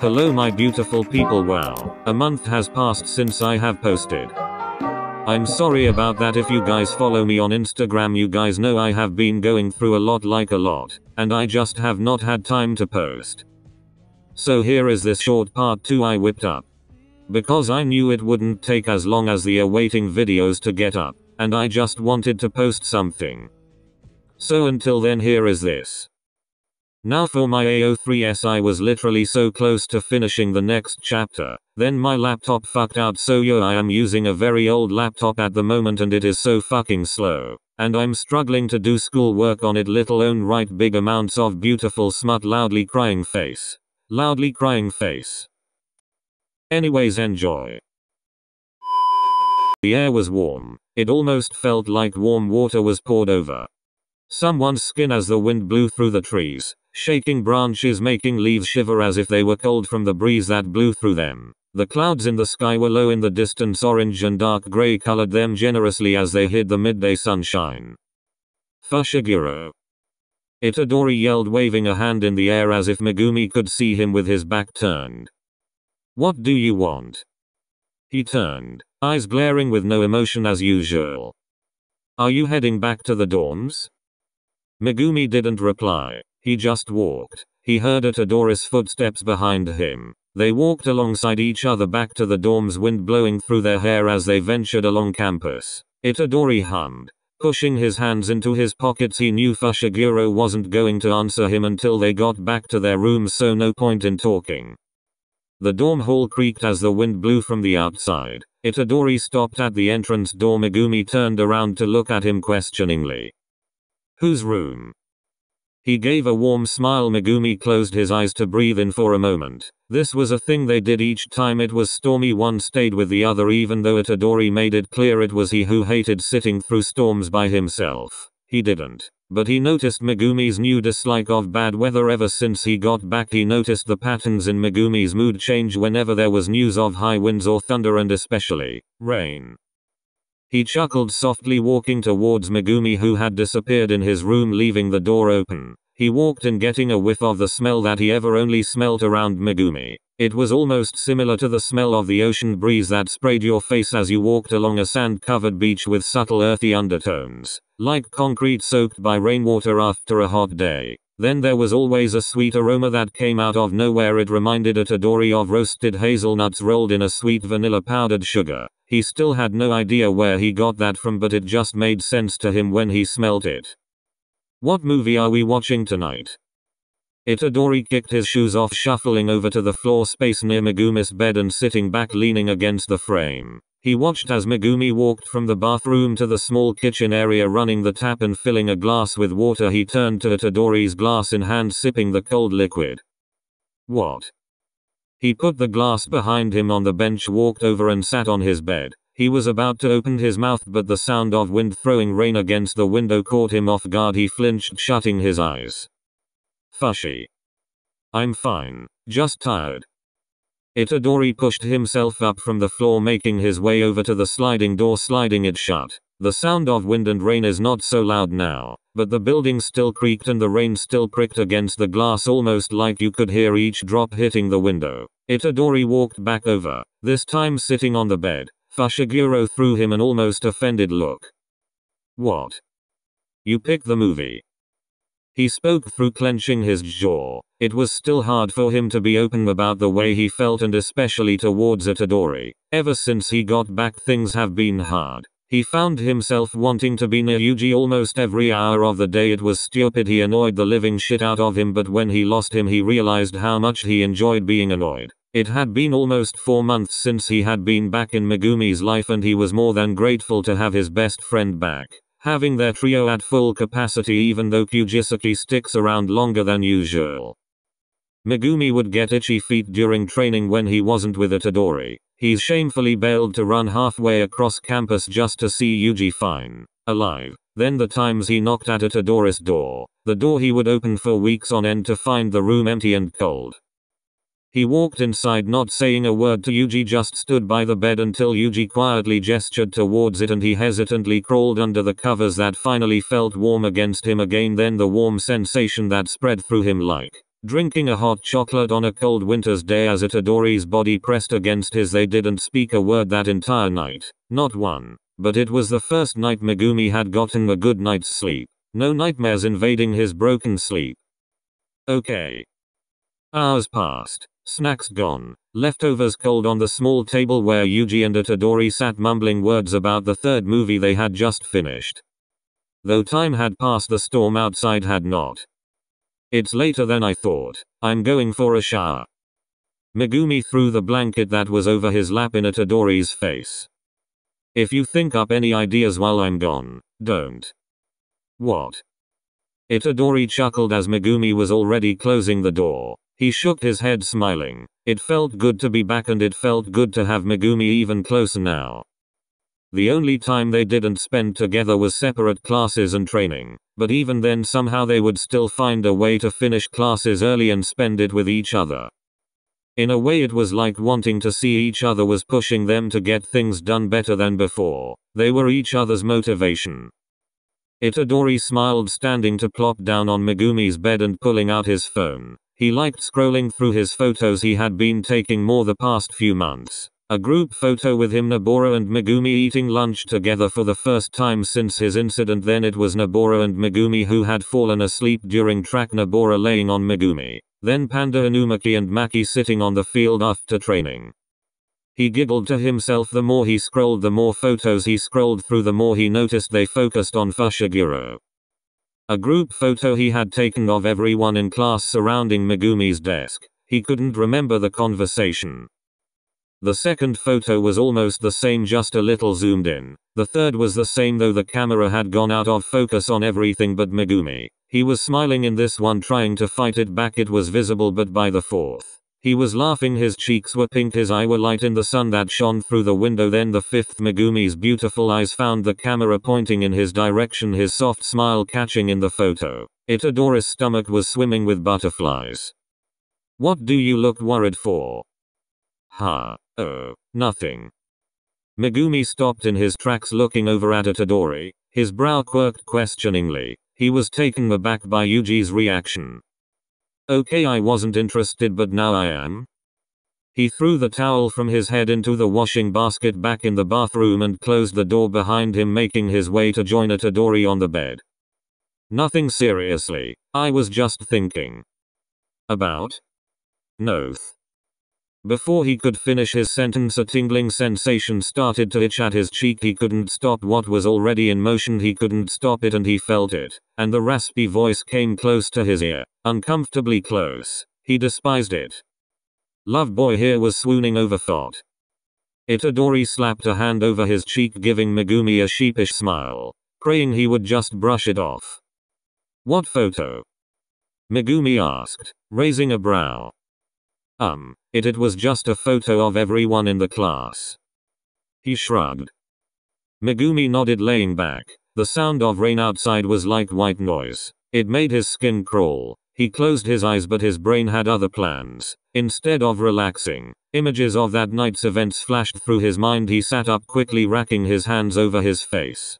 Hello my beautiful people, wow, a month has passed since I have posted. I'm sorry about that. If you guys follow me on Instagram, you guys know I have been going through a lot, and I just have not had time to post. So here is this short part 2 I whipped up. Because I knew it wouldn't take as long as the awaiting videos to get up, and I just wanted to post something. So until then, here is this. Now for my AO3s, I was literally so close to finishing the next chapter, then my laptop fucked out, so yo, I am using a very old laptop at the moment and it is so fucking slow, and I'm struggling to do school work on it, let alone write big amounts of beautiful smut. Loudly crying face. Anyways, enjoy. The air was warm. It almost felt like warm water was poured over someone's skin as the wind blew through the trees, shaking branches, making leaves shiver as if they were cold from the breeze that blew through them. The clouds in the sky were low in the distance, orange and dark gray colored them generously as they hid the midday sunshine. Fushiguro. Itadori yelled, waving a hand in the air as if Megumi could see him with his back turned. What do you want? He turned, eyes glaring with no emotion as usual. Are you heading back to the dorms? Megumi didn't reply. He just walked. He heard Itadori's footsteps behind him. They walked alongside each other back to the dorms, wind blowing through their hair as they ventured along campus. Itadori hummed, pushing his hands into his pockets. He knew Fushiguro wasn't going to answer him until they got back to their rooms, so no point in talking. The dorm hall creaked as the wind blew from the outside. Itadori stopped at the entrance door. Megumi turned around to look at him questioningly. Whose room? He gave a warm smile. Megumi closed his eyes to breathe in for a moment. This was a thing they did each time it was stormy. One stayed with the other, even though Itadori made it clear it was he who hated sitting through storms by himself. He didn't. But he noticed Megumi's new dislike of bad weather. Ever since he got back, he noticed the patterns in Megumi's mood change whenever there was news of high winds or thunder, and especially rain. He chuckled softly, walking towards Megumi, who had disappeared in his room, leaving the door open. He walked in, getting a whiff of the smell that he ever only smelt around Megumi. It was almost similar to the smell of the ocean breeze that sprayed your face as you walked along a sand-covered beach with subtle earthy undertones, like concrete soaked by rainwater after a hot day. Then there was always a sweet aroma that came out of nowhere. It reminded Itadori of roasted hazelnuts rolled in a sweet vanilla powdered sugar. He still had no idea where he got that from, but it just made sense to him when he smelt it. What movie are we watching tonight? Itadori kicked his shoes off, shuffling over to the floor space near Megumi's bed and sitting back, leaning against the frame. He watched as Megumi walked from the bathroom to the small kitchen area, running the tap and filling a glass with water. He turned to Itadori's glass in hand, sipping the cold liquid. What? He put the glass behind him on the bench, walked over and sat on his bed. He was about to open his mouth, but the sound of wind throwing rain against the window caught him off guard. He flinched, shutting his eyes. Fushi. I'm fine. Just tired. Itadori pushed himself up from the floor, making his way over to the sliding door, sliding it shut. The sound of wind and rain is not so loud now, but the building still creaked and the rain still pricked against the glass, almost like you could hear each drop hitting the window. Itadori walked back over, this time sitting on the bed. Fushiguro threw him an almost offended look. What? You picked the movie? He spoke through clenching his jaw. It was still hard for him to be open about the way he felt, and especially towards Itadori. Ever since he got back, things have been hard. He found himself wanting to be near Yuji almost every hour of the day. It was stupid. He annoyed the living shit out of him, but when he lost him, he realized how much he enjoyed being annoyed. It had been almost 4 months since he had been back in Megumi's life, and he was more than grateful to have his best friend back. Having their trio at full capacity, even though Kujisaki sticks around longer than usual. Megumi would get itchy feet during training when he wasn't with Itadori. He's shamefully bailed to run halfway across campus just to see Yuji fine, alive. Then the times he knocked at Itadori's door, the door he would open for weeks on end to find the room empty and cold. He walked inside, not saying a word to Yuji, just stood by the bed until Yuji quietly gestured towards it and he hesitantly crawled under the covers that finally felt warm against him again. Then the warm sensation that spread through him like Drinking a hot chocolate on a cold winter's day as Itadori's body pressed against his. They didn't speak a word that entire night. Not one. But it was the first night Megumi had gotten a good night's sleep. No nightmares invading his broken sleep. Okay. Hours passed. Snacks gone. Leftovers cold on the small table where Yuji and Itadori sat mumbling words about the third movie they had just finished. Though time had passed, the storm outside had not. It's later than I thought. I'm going for a shower. Megumi threw the blanket that was over his lap in Itadori's face. If you think up any ideas while I'm gone, don't. What? Itadori chuckled as Megumi was already closing the door. He shook his head smiling. It felt good to be back and it felt good to have Megumi even closer now. The only time they didn't spend together was separate classes and training, but even then somehow they would still find a way to finish classes early and spend it with each other. In a way it was like wanting to see each other was pushing them to get things done better than before. They were each other's motivation. Itadori smiled, standing to plop down on Megumi's bed and pulling out his phone. He liked scrolling through his photos he had been taking more the past few months. A group photo with him, Nobara and Megumi eating lunch together for the first time since his incident. Then it was Nobara and Megumi who had fallen asleep during track, Nobara laying on Megumi. Then Panda Inumaki and Maki sitting on the field after training. He giggled to himself. The more he scrolled, the more photos he scrolled through, the more he noticed they focused on Fushiguro. A group photo he had taken of everyone in class surrounding Megumi's desk. He couldn't remember the conversation. The second photo was almost the same, just a little zoomed in. The third was the same, though the camera had gone out of focus on everything but Megumi. He was smiling in this one, trying to fight it back. It was visible, but by the fourth, he was laughing. His cheeks were pink, his eyes were light in the sun that shone through the window. Then the fifth, Megumi's beautiful eyes found the camera pointing in his direction, his soft smile catching in the photo. Itadori's stomach was swimming with butterflies. What do you look worried for? Ha. Oh, nothing. Megumi stopped in his tracks, looking over at Itadori. His brow quirked questioningly. He was taken aback by Yuji's reaction. Okay, I wasn't interested, but now I am. He threw the towel from his head into the washing basket back in the bathroom and closed the door behind him, making his way to join Itadori on the bed. Nothing seriously. I was just thinking. About? No. Before he could finish his sentence, a tingling sensation started to itch at his cheek. He couldn't stop what was already in motion. He couldn't stop it, and he felt it. And the raspy voice came close to his ear. Uncomfortably close. He despised it. Love boy here was swooning over thought. Itadori slapped a hand over his cheek, giving Megumi a sheepish smile, praying he would just brush it off. What photo? Megumi asked, raising a brow. It was just a photo of everyone in the class. He shrugged. Megumi nodded, laying back. The sound of rain outside was like white noise. It made his skin crawl. He closed his eyes, but his brain had other plans. Instead of relaxing, images of that night's events flashed through his mind. He sat up quickly, racking his hands over his face.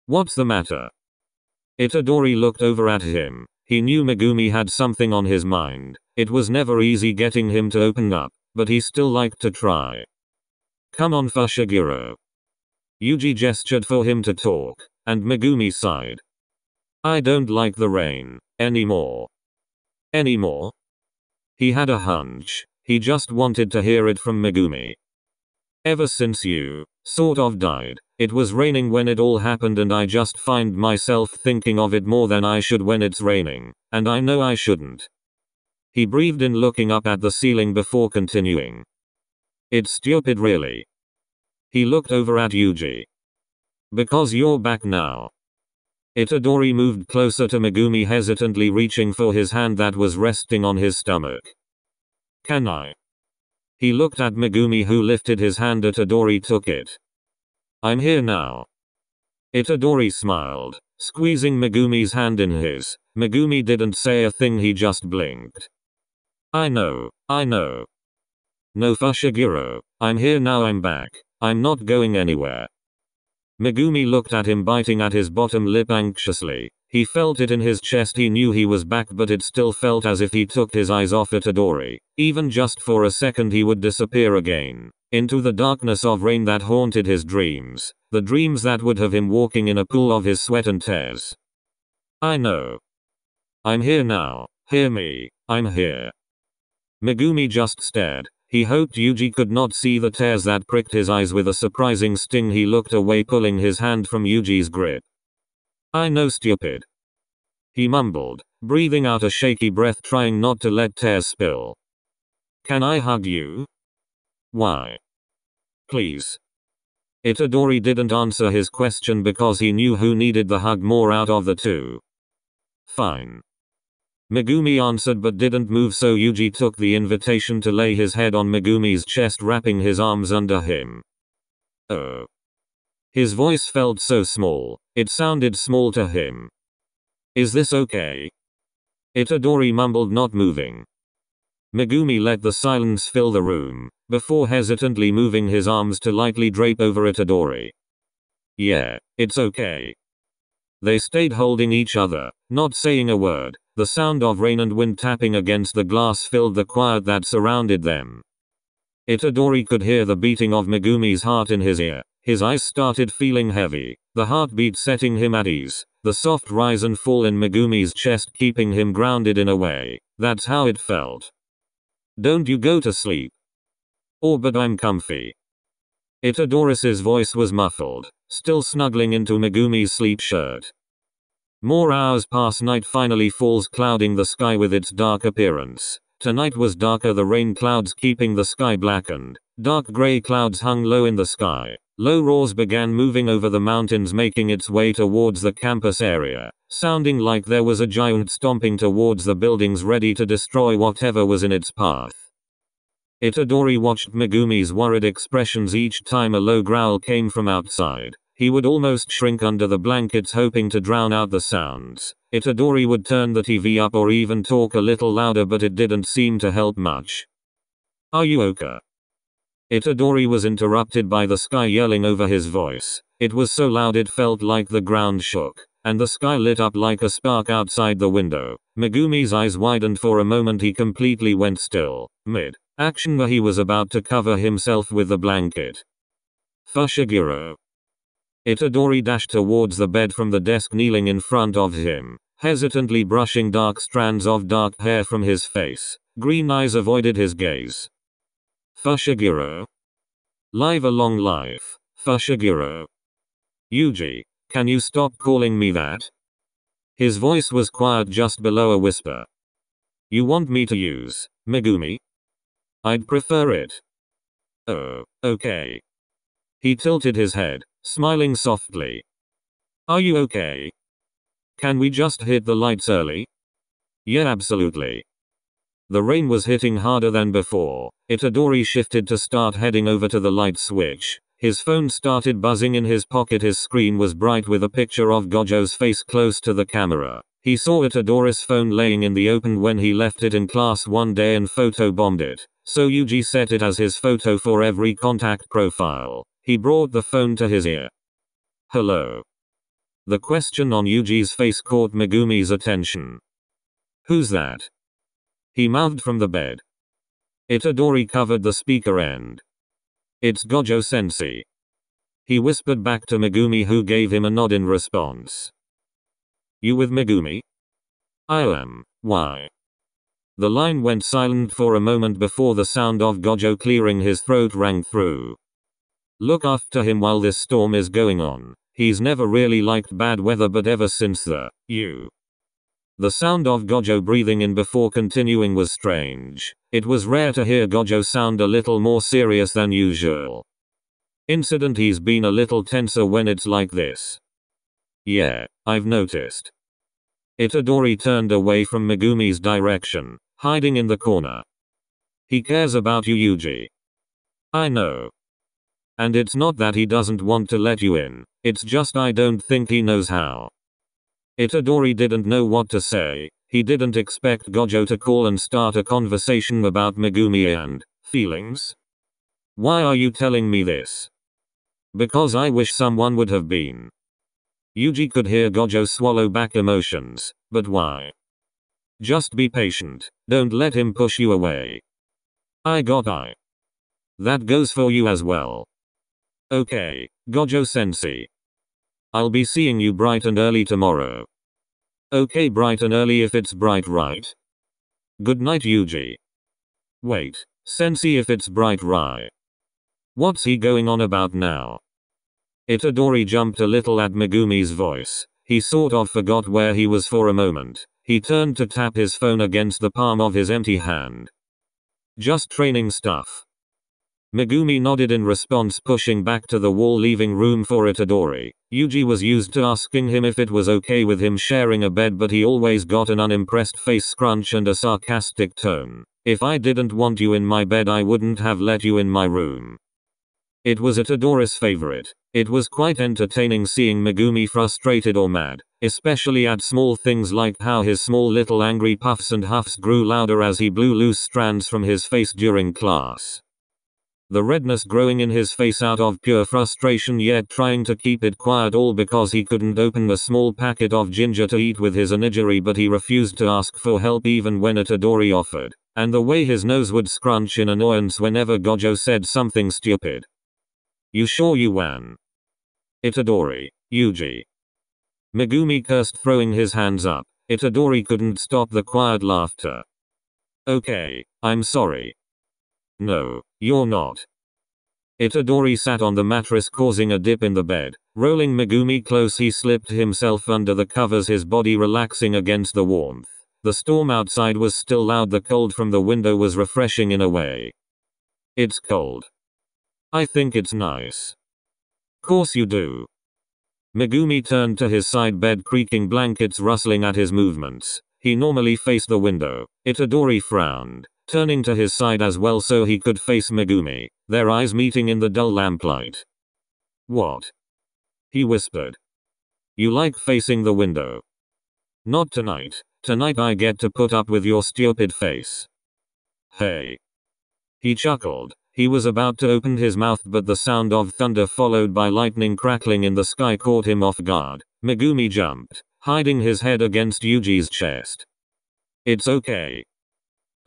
What's the matter? Itadori looked over at him. He knew Megumi had something on his mind. It was never easy getting him to open up, but he still liked to try. Come on, Fushiguro. Yuji gestured for him to talk, and Megumi sighed. I don't like the rain anymore. Anymore? He had a hunch. He just wanted to hear it from Megumi. Ever since you sort of died, it was raining when it all happened, and I just find myself thinking of it more than I should when it's raining, and I know I shouldn't. He breathed in, looking up at the ceiling before continuing. It's stupid, really. He looked over at Yuji. Because you're back now. Itadori moved closer to Megumi, hesitantly reaching for his hand that was resting on his stomach. Can I? He looked at Megumi, who lifted his hand. Itadori took it. I'm here now. Itadori smiled, squeezing Megumi's hand in his. Megumi didn't say a thing, he just blinked. I know. No, Fushiguro. I'm here now, I'm back. I'm not going anywhere. Megumi looked at him, biting at his bottom lip anxiously. He felt it in his chest. He knew he was back, but it still felt as if he took his eyes off Itadori. Even just for a second he would disappear again. Into the darkness of rain that haunted his dreams. The dreams that would have him walking in a pool of his sweat and tears. I know. I'm here now. Hear me. I'm here. Megumi just stared. He hoped Yuji could not see the tears that pricked his eyes with a surprising sting. He looked away, pulling his hand from Yuji's grip. I know, stupid. He mumbled, breathing out a shaky breath, trying not to let tears spill. Can I hug you? Why? Please. Itadori didn't answer his question because he knew who needed the hug more out of the two. Fine. Megumi answered but didn't move, so Yuji took the invitation to lay his head on Megumi's chest, wrapping his arms under him. Oh. His voice felt so small. It sounded small to him. Is this okay? Itadori mumbled, not moving. Megumi let the silence fill the room, before hesitantly moving his arms to lightly drape over Itadori. Yeah, it's okay. They stayed holding each other, not saying a word. The sound of rain and wind tapping against the glass filled the quiet that surrounded them. Itadori could hear the beating of Megumi's heart in his ear. His eyes started feeling heavy, the heartbeat setting him at ease, the soft rise and fall in Megumi's chest keeping him grounded in a way. That's how it felt. Don't you go to sleep. Oh, but I'm comfy. Itadori's voice was muffled, still snuggling into Megumi's sleep shirt. More hours pass. Night finally falls, clouding the sky with its dark appearance. Tonight was darker, the rain clouds keeping the sky blackened. Dark gray clouds hung low in the sky. Low roars began moving over the mountains, making its way towards the campus area, sounding like there was a giant stomping towards the buildings, ready to destroy whatever was in its path. Itadori watched Megumi's worried expressions each time a low growl came from outside. He would almost shrink under the blankets, hoping to drown out the sounds. Itadori would turn the TV up or even talk a little louder, but it didn't seem to help much. Are you okay? Itadori was interrupted by the sky yelling over his voice. It was so loud it felt like the ground shook, and the sky lit up like a spark outside the window. Megumi's eyes widened for a moment. He completely went still, mid-action where he was about to cover himself with the blanket. Fushiguro. Itadori dashed towards the bed from the desk, kneeling in front of him, hesitantly brushing dark strands of dark hair from his face. Green eyes avoided his gaze. Fushiguro. Live a long life, Fushiguro. Yuji, can you stop calling me that? His voice was quiet, just below a whisper. You want me to use Megumi? I'd prefer it. Oh, okay. He tilted his head, smiling softly. Are you okay? Can we just hit the lights early? Yeah, absolutely. The rain was hitting harder than before. Itadori shifted to start heading over to the light switch. His phone started buzzing in his pocket. His screen was bright with a picture of Gojo's face close to the camera. He saw Itadori's phone laying in the open when he left it in class one day and photobombed it. So Yuji set it as his photo for every contact profile. He brought the phone to his ear. Hello. The question on Yuji's face caught Megumi's attention. Who's that? He mouthed from the bed. Itadori covered the speaker end. It's Gojo sensei. He whispered back to Megumi, who gave him a nod in response. You with Megumi? I am. Why? The line went silent for a moment before the sound of Gojo clearing his throat rang through. Look after him while this storm is going on. He's never really liked bad weather, but ever since the sound of Gojo breathing in before continuing was strange. It was rare to hear Gojo sound a little more serious than usual. Incident, he's been a little tenser when it's like this. Yeah, I've noticed. Itadori turned away from Megumi's direction, hiding in the corner. He cares about you, Yuji. I know. And it's not that he doesn't want to let you in, it's just I don't think he knows how. Itadori didn't know what to say. He didn't expect Gojo to call and start a conversation about Megumi and feelings. Why are you telling me this? Because I wish someone would have been. Yuji could hear Gojo swallow back emotions. But why? Just be patient. Don't let him push you away. I. That goes for you as well. Okay, Gojo-sensei. I'll be seeing you bright and early tomorrow. Okay, bright and early if it's bright, right? Good night, Yuji. Wait, sensei, if it's bright, right? What's he going on about now? Itadori jumped a little at Megumi's voice. He sort of forgot where he was for a moment. He turned to tap his phone against the palm of his empty hand. Just training stuff. Megumi nodded in response, pushing back to the wall, leaving room for Itadori. Yuji was used to asking him if it was okay with him sharing a bed, but he always got an unimpressed face scrunch and a sarcastic tone. If I didn't want you in my bed, I wouldn't have let you in my room. It was Itadori's favorite. It was quite entertaining seeing Megumi frustrated or mad, especially at small things like how his small little angry puffs and huffs grew louder as he blew loose strands from his face during class. The redness growing in his face out of pure frustration, yet trying to keep it quiet, all because he couldn't open a small packet of ginger to eat with his onigiri, but he refused to ask for help even when Itadori offered. And the way his nose would scrunch in annoyance whenever Gojo said something stupid. You sure you won? Itadori. Yuji. Megumi cursed, throwing his hands up. Itadori couldn't stop the quiet laughter. Okay, I'm sorry. No, you're not. Itadori sat on the mattress, causing a dip in the bed. Rolling Megumi close, he slipped himself under the covers, his body relaxing against the warmth. The storm outside was still loud. The cold from the window was refreshing in a way. It's cold. I think it's nice. Course you do. Megumi turned to his side bed, creaking blankets rustling at his movements. He normally faced the window. Itadori frowned, turning to his side as well so he could face Megumi, their eyes meeting in the dull lamplight. What? He whispered. You like facing the window? Not tonight. Tonight I get to put up with your stupid face. Hey. He chuckled. He was about to open his mouth, but the sound of thunder followed by lightning crackling in the sky caught him off guard. Megumi jumped, hiding his head against Yuji's chest. It's okay.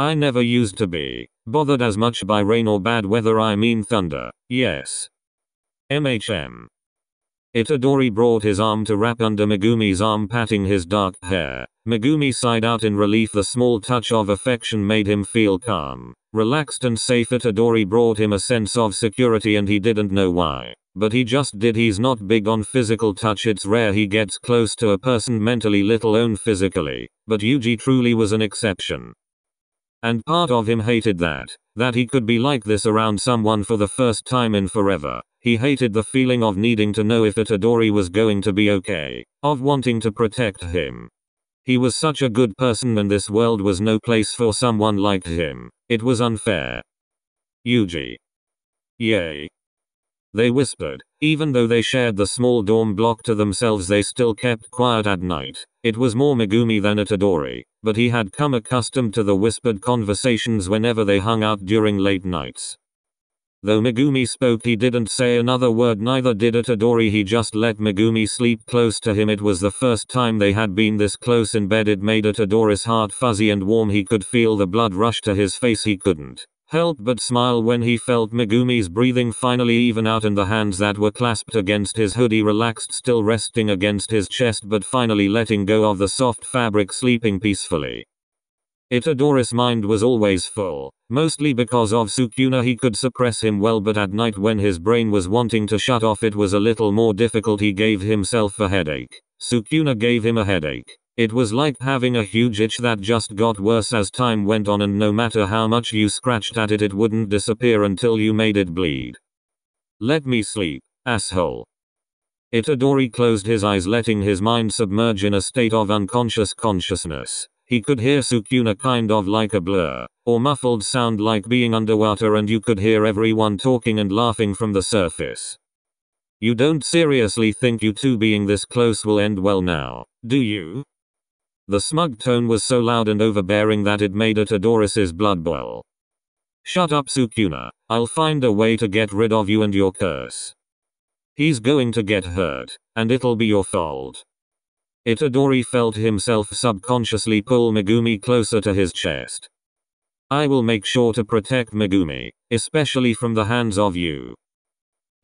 I never used to be bothered as much by rain or bad weather, I mean thunder. Yes. MHM. Itadori brought his arm to wrap under Megumi's arm, patting his dark hair. Megumi sighed out in relief. The small touch of affection made him feel calm, relaxed and safe. Itadori brought him a sense of security, and he didn't know why. But he just did. He's not big on physical touch. It's rare he gets close to a person mentally, let alone physically. But Yuji truly was an exception. And part of him hated that he could be like this around someone for the first time in forever. He hated the feeling of needing to know if Itadori was going to be okay, of wanting to protect him. He was such a good person, and this world was no place for someone like him. It was unfair. Yuji. Yay. They whispered. Even though they shared the small dorm block to themselves, they still kept quiet at night. It was more Megumi than Itadori, but he had come accustomed to the whispered conversations whenever they hung out during late nights. Though Megumi spoke, he didn't say another word, neither did Itadori. He just let Megumi sleep close to him. It was the first time they had been this close in bed. It made Itadori's heart fuzzy and warm. He could feel the blood rush to his face. He couldn't help but smile when he felt Megumi's breathing finally even out, and the hands that were clasped against his hoodie relaxed, still resting against his chest, but finally letting go of the soft fabric, sleeping peacefully. Itadori's mind was always full, mostly because of Sukuna. He could suppress him well, but at night when his brain was wanting to shut off, it was a little more difficult. He gave himself a headache. Sukuna gave him a headache. It was like having a huge itch that just got worse as time went on, and no matter how much you scratched at it, it wouldn't disappear until you made it bleed. Let me sleep, asshole. Itadori closed his eyes, letting his mind submerge in a state of unconscious consciousness. He could hear Sukuna kind of like a blur, or muffled sound like being underwater, and you could hear everyone talking and laughing from the surface. You don't seriously think you two being this close will end well now, do you? The smug tone was so loud and overbearing that it made Itadori's blood boil. Shut up, Sukuna. I'll find a way to get rid of you and your curse. He's going to get hurt, and it'll be your fault. Itadori felt himself subconsciously pull Megumi closer to his chest. I will make sure to protect Megumi, especially from the hands of you.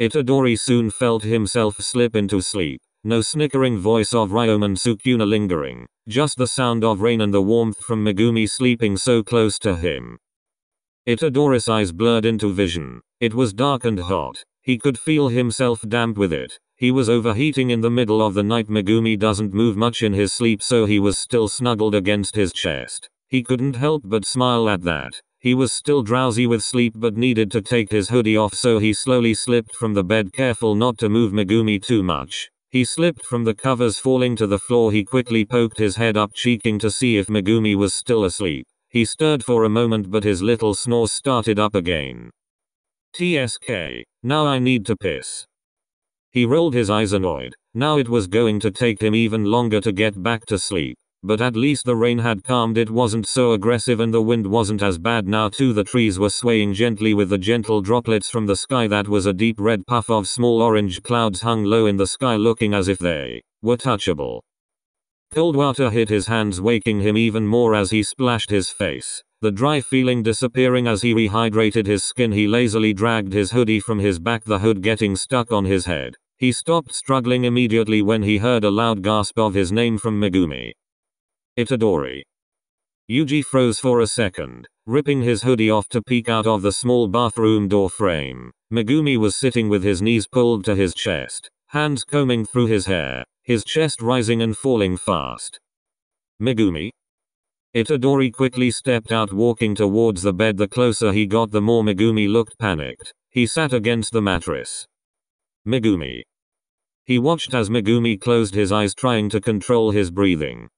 Itadori soon felt himself slip into sleep. No snickering voice of Ryomen Sukuna lingering, just the sound of rain and the warmth from Megumi sleeping so close to him. Itadori's eyes blurred into vision. It was dark and hot. He could feel himself damp with it. He was overheating in the middle of the night. Megumi doesn't move much in his sleep, so he was still snuggled against his chest. He couldn't help but smile at that. He was still drowsy with sleep but needed to take his hoodie off, so he slowly slipped from the bed, careful not to move Megumi too much. He slipped from the covers, falling to the floor. He quickly poked his head up, cheeking to see if Megumi was still asleep. He stirred for a moment, but his little snores started up again. TSK, now I need to piss. He rolled his eyes annoyed. Now it was going to take him even longer to get back to sleep. But at least the rain had calmed. It wasn't so aggressive and the wind wasn't as bad now too. The trees were swaying gently with the gentle droplets from the sky. That was a deep red puff of small orange clouds hung low in the sky, looking as if they were touchable. Cold water hit his hands, waking him even more as he splashed his face, the dry feeling disappearing as he rehydrated his skin. He lazily dragged his hoodie from his back, the hood getting stuck on his head. He stopped struggling immediately when he heard a loud gasp of his name from Megumi. Itadori. Yuji froze for a second, ripping his hoodie off to peek out of the small bathroom door frame. Megumi was sitting with his knees pulled to his chest, hands combing through his hair, his chest rising and falling fast. Megumi? Itadori quickly stepped out, walking towards the bed. The closer he got, the more Megumi looked panicked. He sat against the mattress. Megumi. He watched as Megumi closed his eyes, trying to control his breathing.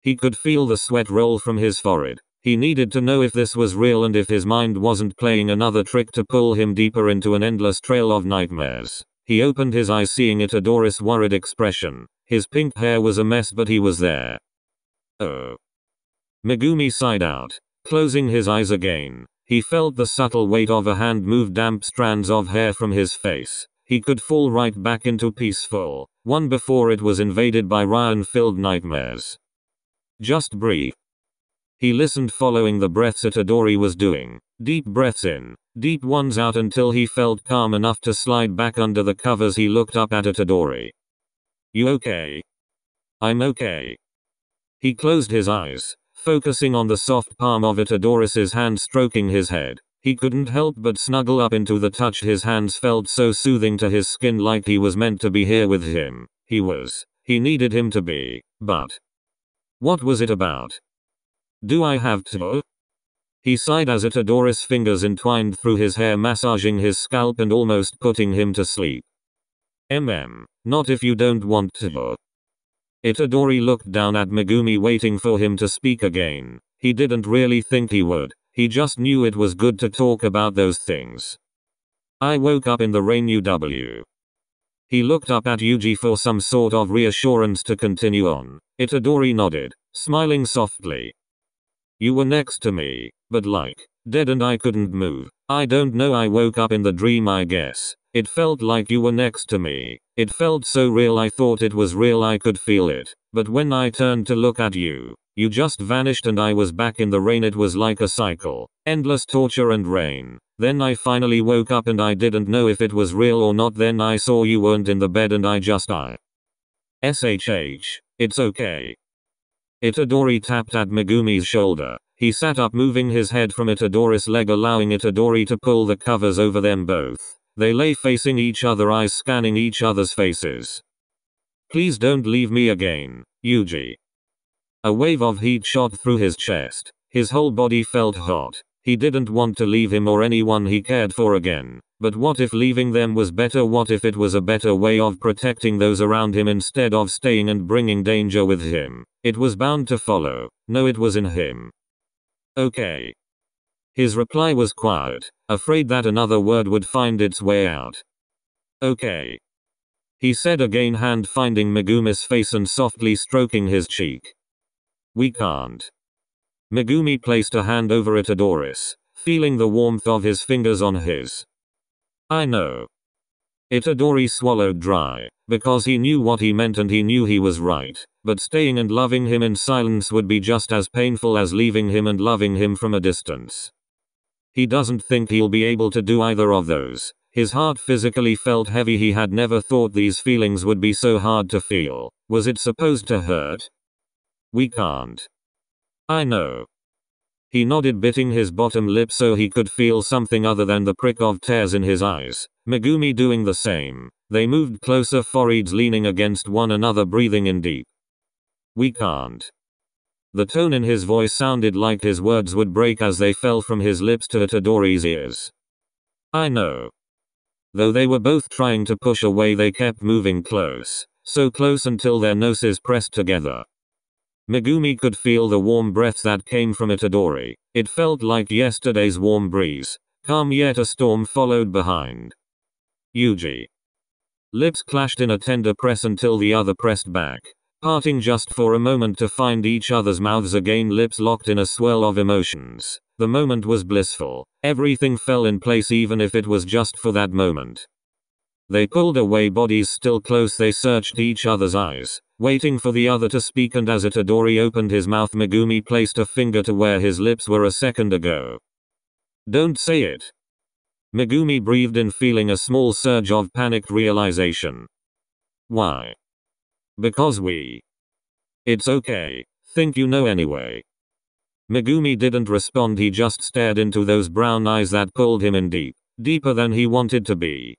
He could feel the sweat roll from his forehead. He needed to know if this was real and if his mind wasn't playing another trick to pull him deeper into an endless trail of nightmares. He opened his eyes, seeing Itadori's worried expression. His pink hair was a mess, but he was there. Oh. Megumi sighed out, closing his eyes again. He felt the subtle weight of a hand move damp strands of hair from his face. He could fall right back into peaceful one before it was invaded by Ryan-filled nightmares. Just breathe. He listened, following the breaths Itadori was doing. Deep breaths in, deep ones out, until he felt calm enough to slide back under the covers. He looked up at Itadori. You okay? I'm okay. He closed his eyes, focusing on the soft palm of Itadori's hand stroking his head. He couldn't help but snuggle up into the touch. His hands felt so soothing to his skin, like he was meant to be here with him. He needed him to be, but what was it about? Do I have to? He sighed as Itadori's fingers entwined through his hair, massaging his scalp and almost putting him to sleep. Not if you don't want to. Itadori looked down at Megumi, waiting for him to speak again. He didn't really think he would. He just knew it was good to talk about those things. I woke up in the rain. UW. He looked up at Yuji for some sort of reassurance to continue on. Itadori nodded, smiling softly. You were next to me, but like dead, and I couldn't move. I don't know, I woke up in the dream, I guess. It felt like you were next to me. It felt so real, I thought it was real, I could feel it. But when I turned to look at you, you just vanished and I was back in the rain. It was like a cycle. Endless torture and rain. Then I finally woke up and I didn't know if it was real or not. Then I saw you weren't in the bed and I SHH. It's okay. Itadori tapped at Megumi's shoulder. He sat up, moving his head from Itadori's leg, allowing Itadori to pull the covers over them both. They lay facing each other, eyes scanning each other's faces. Please don't leave me again, Yuji. A wave of heat shot through his chest. His whole body felt hot. He didn't want to leave him or anyone he cared for again. But what if leaving them was better? What if it was a better way of protecting those around him instead of staying and bringing danger with him? It was bound to follow. No, it was in him. Okay. His reply was quiet, afraid that another word would find its way out. Okay. He said again, hand finding Megumi's face and softly stroking his cheek. We can't. Megumi placed a hand over Itadori's, feeling the warmth of his fingers on his. I know. Itadori swallowed dry, because he knew what he meant and he knew he was right, but staying and loving him in silence would be just as painful as leaving him and loving him from a distance. He doesn't think he'll be able to do either of those. His heart physically felt heavy. He had never thought these feelings would be so hard to feel. Was it supposed to hurt? We can't. I know. He nodded, biting his bottom lip so he could feel something other than the prick of tears in his eyes. Megumi doing the same. They moved closer, foreheads leaning against one another, breathing in deep. We can't. The tone in his voice sounded like his words would break as they fell from his lips to Itadori's ears. I know. Though they were both trying to push away, they kept moving close. So close until their noses pressed together. Megumi could feel the warm breath that came from Itadori. It felt like yesterday's warm breeze. Calm yet a storm followed behind. Yuji. Lips clashed in a tender press until the other pressed back, parting just for a moment to find each other's mouths again, lips locked in a swirl of emotions. The moment was blissful. Everything fell in place, even if it was just for that moment. They pulled away, bodies still close. They searched each other's eyes, waiting for the other to speak, and as Itadori opened his mouth, Megumi placed a finger to where his lips were a second ago. Don't say it. Megumi breathed in, feeling a small surge of panicked realization. Why? Because we. It's okay. Think you know anyway. Megumi didn't respond. He just stared into those brown eyes that pulled him in deep, deeper than he wanted to be.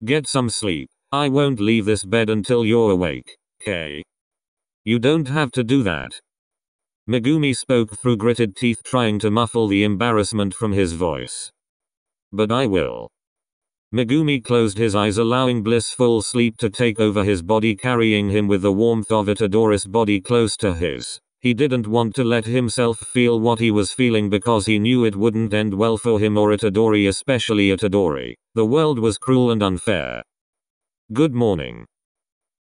Get some sleep. I won't leave this bed until you're awake, okay? You don't have to do that. Megumi spoke through gritted teeth, trying to muffle the embarrassment from his voice. But I will. Megumi closed his eyes, allowing blissful sleep to take over his body, carrying him with the warmth of Itadori's body close to his. He didn't want to let himself feel what he was feeling because he knew it wouldn't end well for him or Itadori, especially Itadori. The world was cruel and unfair. Good morning.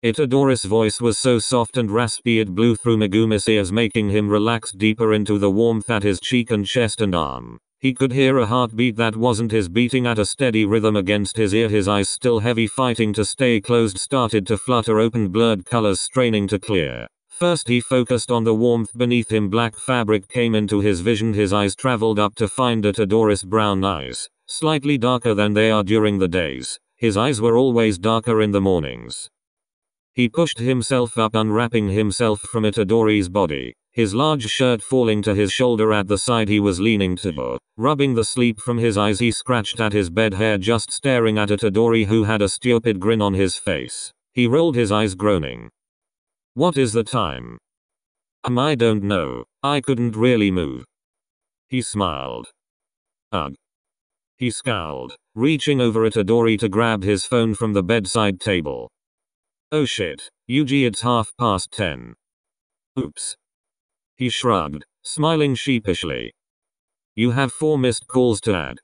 Itadori's voice was so soft and raspy it blew through Megumi's ears, making him relax deeper into the warmth at his cheek and chest and arm. He could hear a heartbeat that wasn't his beating at a steady rhythm against his ear. His eyes, still heavy, fighting to stay closed, started to flutter open, blurred colors straining to clear. First he focused on the warmth beneath him. Black fabric came into his vision. His eyes traveled up to find Itadori's brown eyes, slightly darker than they are during the days. His eyes were always darker in the mornings. He pushed himself up, unwrapping himself from Itadori's body, his large shirt falling to his shoulder. At the side he was leaning to, rubbing the sleep from his eyes. He scratched at his bed hair, just staring at Itadori, who had a stupid grin on his face. He rolled his eyes, groaning. What is the time? I don't know. I couldn't really move. He smiled. Ugh. He scowled, reaching over Itadori to grab his phone from the bedside table. Oh shit, Yuji, it's 10:30. Oops. He shrugged, smiling sheepishly. You have 4 missed calls to add.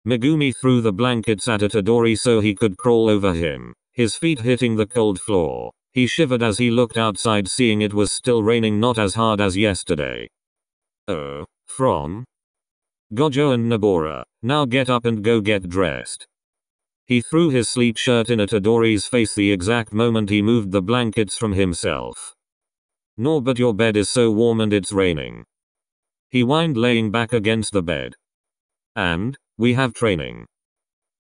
Megumi threw the blankets at Itadori so he could crawl over him, his feet hitting the cold floor. He shivered as he looked outside, seeing it was still raining, not as hard as yesterday. Oh, from Gojo and Nabora. Now get up and go get dressed. He threw his sleep shirt in Itadori's face the exact moment he moved the blankets from himself. No, but your bed is so warm and it's raining. He whined, laying back against the bed. And we have training.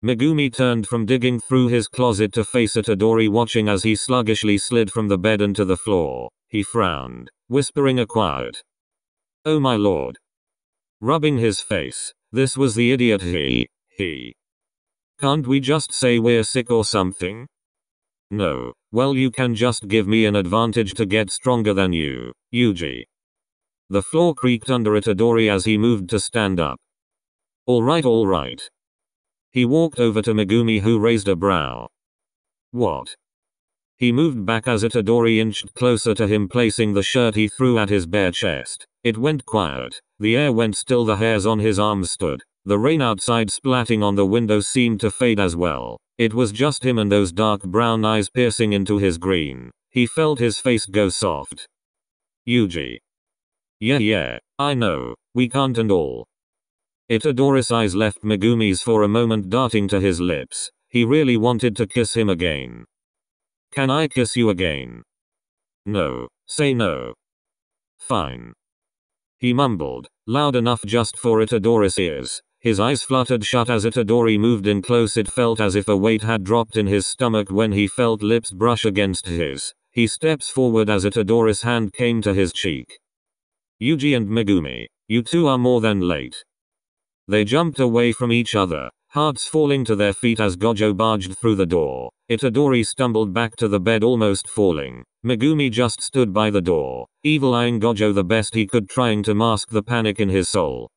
Megumi turned from digging through his closet to face Itadori, watching as he sluggishly slid from the bed onto the floor. He frowned, whispering a quiet, "Oh my lord." Rubbing his face. This was the idiot he. Can't we just say we're sick or something? No. Well, you can just give me an advantage to get stronger than you, Yuji. The floor creaked under Itadori as he moved to stand up. Alright. He walked over to Megumi, who raised a brow. What? He moved back as Itadori inched closer to him, placing the shirt he threw at his bare chest. It went quiet. The air went still. The hairs on his arms stood. The rain outside splatting on the window seemed to fade as well. It was just him and those dark brown eyes piercing into his green. He felt his face go soft. Yuji. Yeah, I know. We can't and all. Itadori's eyes left Megumi's for a moment, darting to his lips. he really wanted to kiss him again. Can I kiss you again? No. Say no. Fine. He mumbled, loud enough just for Itadori's ears. His eyes fluttered shut as Itadori moved in close. It felt as if a weight had dropped in his stomach when he felt lips brush against his. He steps forward as Itadori's hand came to his cheek. Yuji and Megumi, you two are more than late. They jumped away from each other, hearts falling to their feet as Gojo barged through the door. Itadori stumbled back to the bed almost falling. Megumi just stood by the door, evil-eyeing Gojo the best he could, trying to mask the panic in his soul.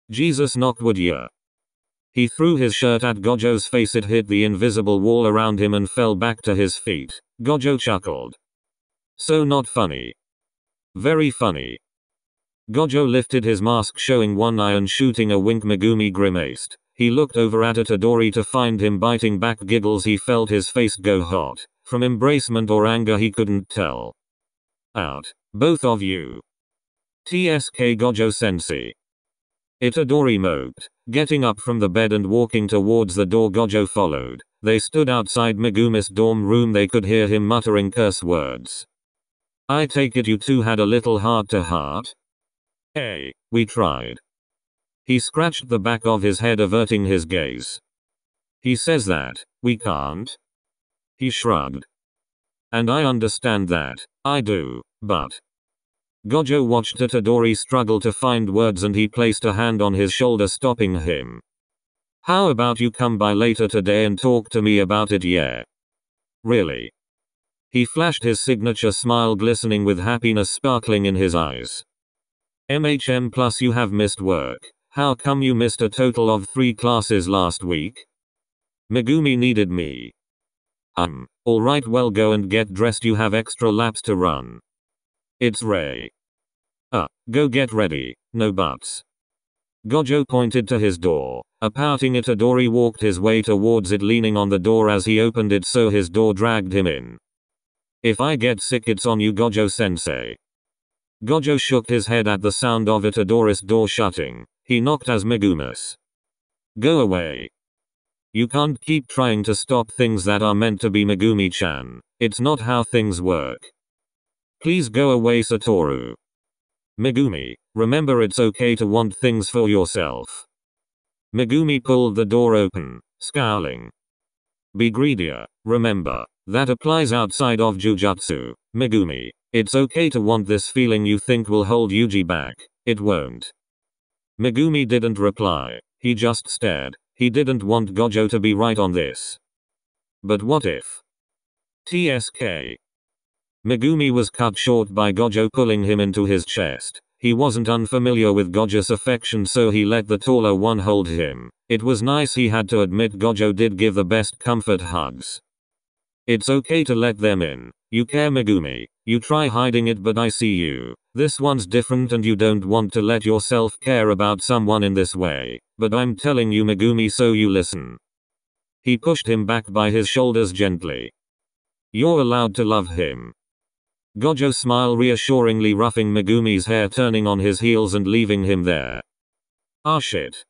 Jesus knockwood yeah. He threw his shirt at Gojo's face. It hit the invisible wall around him and fell back to his feet. Gojo chuckled. So not funny. Very funny. Gojo lifted his mask showing one eye and shooting a wink. Megumi grimaced. He looked over at Itadori to find him biting back giggles. He felt his face go hot. From embracement or anger he couldn't tell. Out. Both of you. TSK Gojo sensei. Itadori moped, getting up from the bed and walking towards the door. Gojo followed. They stood outside Megumi's dorm room. They could hear him muttering curse words. I take it you two had a little heart-to-heart? Hey, we tried. He scratched the back of his head, averting his gaze. He says that, we can't? He shrugged. And I understand that, I do, but... Gojo watched Itadori struggle to find words and he placed a hand on his shoulder, stopping him. How about you come by later today and talk to me about it, yeah? Really? He flashed his signature smile, glistening with happiness sparkling in his eyes. plus you have missed work. How come you missed a total of 3 classes last week? Megumi needed me. Alright, well go and get dressed, you have extra laps to run. It's Ray. Go get ready, no buts. Gojo pointed to his door. A pouting Itadori walked his way towards it, leaning on the door as he opened it so his door dragged him in. If I get sick it's on you, Gojo sensei. Gojo shook his head at the sound of Itadori's door shutting. He knocked as Megumis. Go away. You can't keep trying to stop things that are meant to be, Megumi-chan. It's not how things work. Please go away, Satoru. Megumi, remember it's okay to want things for yourself. Megumi pulled the door open, scowling. Be greedier, remember. That applies outside of Jujutsu, Megumi. It's okay to want this feeling you think will hold Yuji back. It won't. Megumi didn't reply. He just stared. He didn't want Gojo to be right on this. But what if? TSK. Megumi was cut short by Gojo pulling him into his chest. He wasn't unfamiliar with Gojo's affection, so he let the taller one hold him. It was nice, he had to admit. Gojo did give the best comfort hugs. It's okay to let them in. You care, Megumi. You try hiding it, but I see you. This one's different and you don't want to let yourself care about someone in this way. But I'm telling you, Megumi, so you listen. He pushed him back by his shoulders gently. You're allowed to love him. Gojo smiled reassuringly, roughing Megumi's hair, turning on his heels and leaving him there. Ah shit.